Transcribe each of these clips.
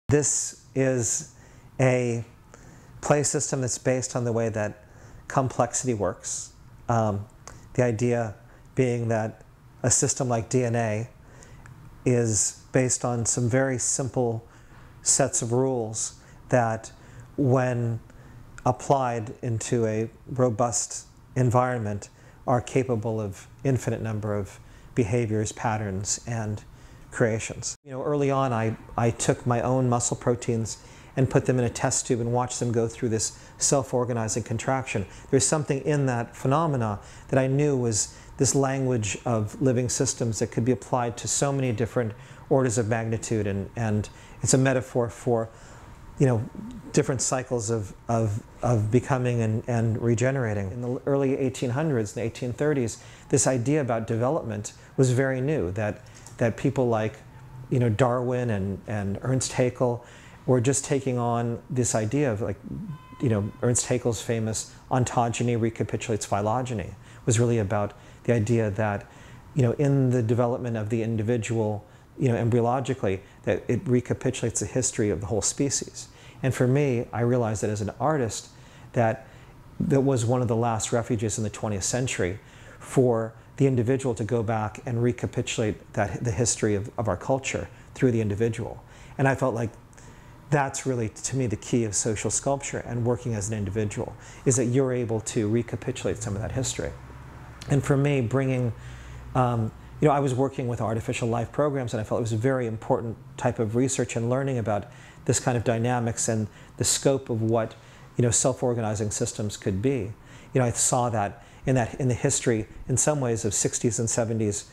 This is a play system that's based on the way that complexity works. The idea being that a system like DNA is based on some very simple sets of rules that, when applied into a robust environment, are capable of infinite number of behaviors, patterns, and creations. Early on, I took my own muscle proteins and put them in a test tube and watched them go through this self-organizing contraction. There's something in that phenomena that I knew was this language of living systems that could be applied to so many different orders of magnitude, and it's a metaphor for different cycles of becoming and regenerating. In the early 1800s, the 1830s, this idea about development was very new, that people like Darwin and Ernst Haeckel were just taking on this idea of, Ernst Haeckel's famous ontogeny recapitulates phylogeny was really about the idea that in the development of the individual, embryologically, that it recapitulates the history of the whole species. And for me, I realized that as an artist, that was one of the last refuges in the 20th century for the individual to go back and recapitulate the history of our culture through the individual. And I felt like that's really, to me, the key of social sculpture and working as an individual, is that you're able to recapitulate some of that history. And for me, bringing, I was working with artificial life programs, and I felt it was a very important type of research and learning about this kind of dynamics and the scope of what self-organizing systems could be. I saw that in the history, in some ways, of 60s and 70s,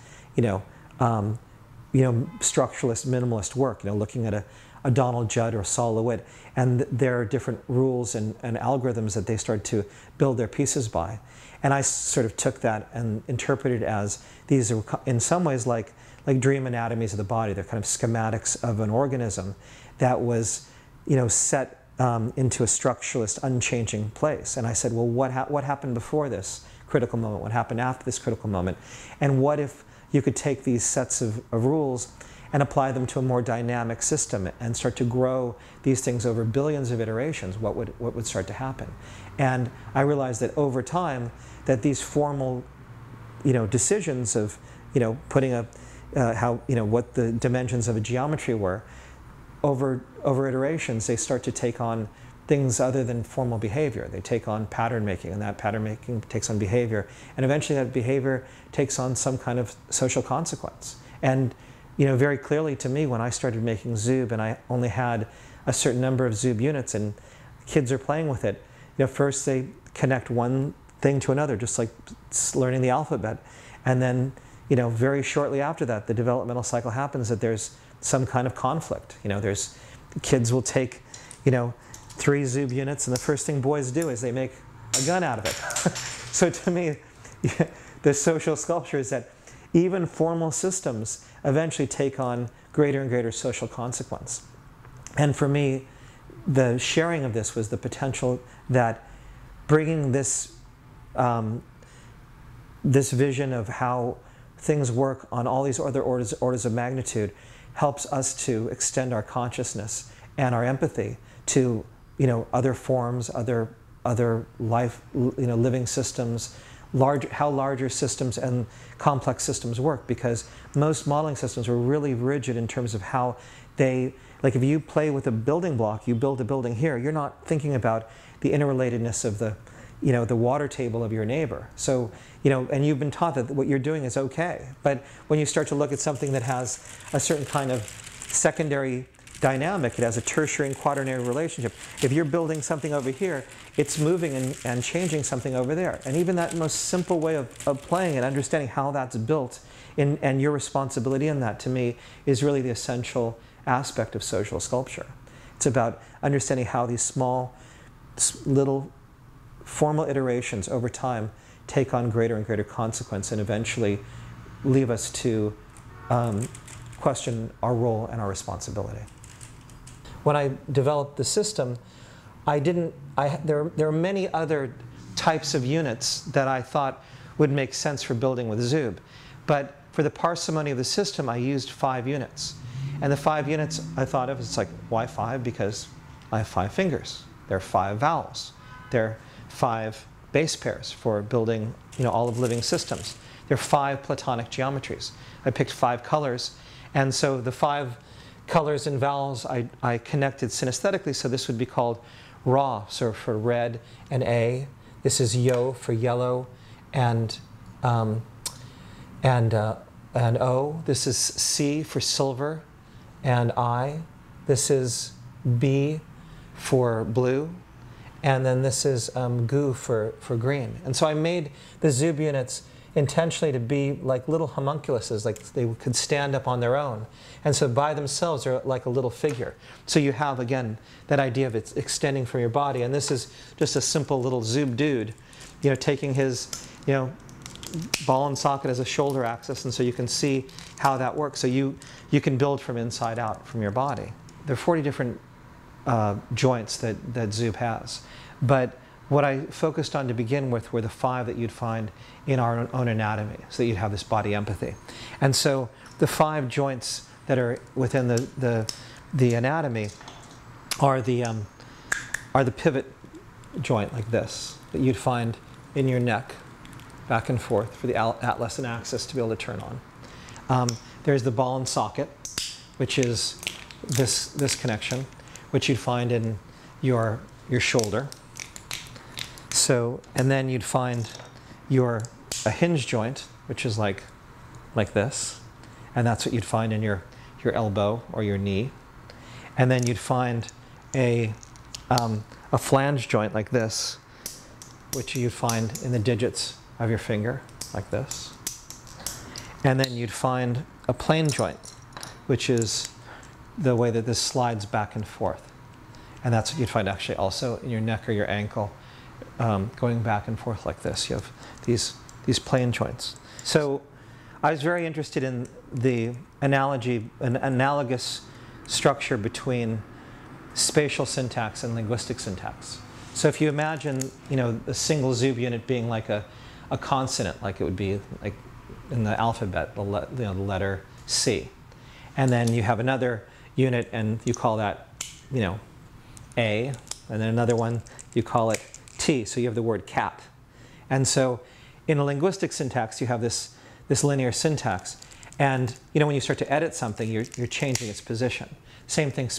structuralist, minimalist work. Looking at a Donald Judd or Saul LeWitt, and there are different rules and algorithms that they started to build their pieces by. And I sort of took that and interpreted it as these are, in some ways, like dream anatomies of the body. They're kind of schematics of an organism that was, set into a structuralist, unchanging place. And I said, well, what happened before this critical moment? What happened after this critical moment? And what if you could take these sets of rules and apply them to a more dynamic system and start to grow these things over billions of iterations? What would start to happen? And I realized that over time, that these formal, decisions of, putting what the dimensions of a geometry were, over iterations, they start to take on things other than formal behavior. They take on pattern making, and that pattern making takes on behavior, and eventually that behavior takes on some kind of social consequence. And very clearly to me, when I started making ZOOB and I only had a certain number of ZOOB units and kids are playing with it, first they connect one thing to another, just like learning the alphabet. And then, very shortly after that, the developmental cycle happens that there's some kind of conflict. Kids will take, 3 ZOOB units, and the first thing boys do is they make a gun out of it. So to me, the social sculpture is that even formal systems eventually take on greater and greater social consequence. And for me, the sharing of this was the potential that bringing this, this vision of how things work on all these other orders of magnitude helps us to extend our consciousness and our empathy to other forms, other life, living systems, how larger systems and complex systems work, because most modeling systems are really rigid in terms of how they, like if you play with a building block, you build a building here, you're not thinking about the interrelatedness of the, the water table of your neighbor. So, and you've been taught that what you're doing is okay. But when you start to look at something that has a certain kind of secondary dynamic, it has a tertiary and quaternary relationship. If you're building something over here, it's moving and changing something over there. And even that most simple way of playing and understanding how that's built and your responsibility in that, to me, is really the essential aspect of social sculpture. It's about understanding how these small, little formal iterations over time take on greater and greater consequence and eventually leave us to question our role and our responsibility. When I developed the system, there are many other types of units that I thought would make sense for building with ZOOB. But for the parsimony of the system, I used 5 units. And the 5 units I thought of, it's like, why 5? Because I have 5 fingers. There are 5 vowels. There are 5 base pairs for building, all of living systems. There are 5 Platonic geometries. I picked 5 colors, and so the 5 colors and vowels I connected synesthetically, so this would be called Ra, so for red and A. This is Yo for yellow and O. This is C for silver and I. This is B for blue. And then this is Gu for green. And so I made the ZOOB units intentionally to be like little homunculuses, like they could stand up on their own. And so by themselves, they're like a little figure. So you have, again, that idea of it's extending from your body. And this is just a simple little ZOOB dude, taking his, ball and socket as a shoulder axis. And so you can see how that works. So you can build from inside out from your body. There are 40 different joints that ZOOB has. But what I focused on to begin with were the 5 that you'd find in our own anatomy, so that you'd have this body empathy. And so the 5 joints that are within the anatomy are the pivot joint, like this, that you'd find in your neck, back and forth, for the atlas and axis to be able to turn on. There's the ball and socket, which is this connection, which you'd find in your shoulder. So, and then you'd find a hinge joint, which is like this, and that's what you'd find in your elbow or your knee. And then you'd find a flange joint like this, which you'd find in the digits of your finger, like this. And then you'd find a plane joint, which is the way that this slides back and forth. And that's what you'd find actually also in your neck or your ankle, going back and forth like this. You have these plane joints. So I was very interested in the analogy, an analogous structure between spatial syntax and linguistic syntax. So if you imagine, a single ZOOB unit being like a consonant, like it would be like in the alphabet, the letter C. And then you have another unit and you call that, A, and then another one, you call it T, so you have the word cat. And so in a linguistic syntax, you have this linear syntax. And when you start to edit something, you're changing its position. Same thing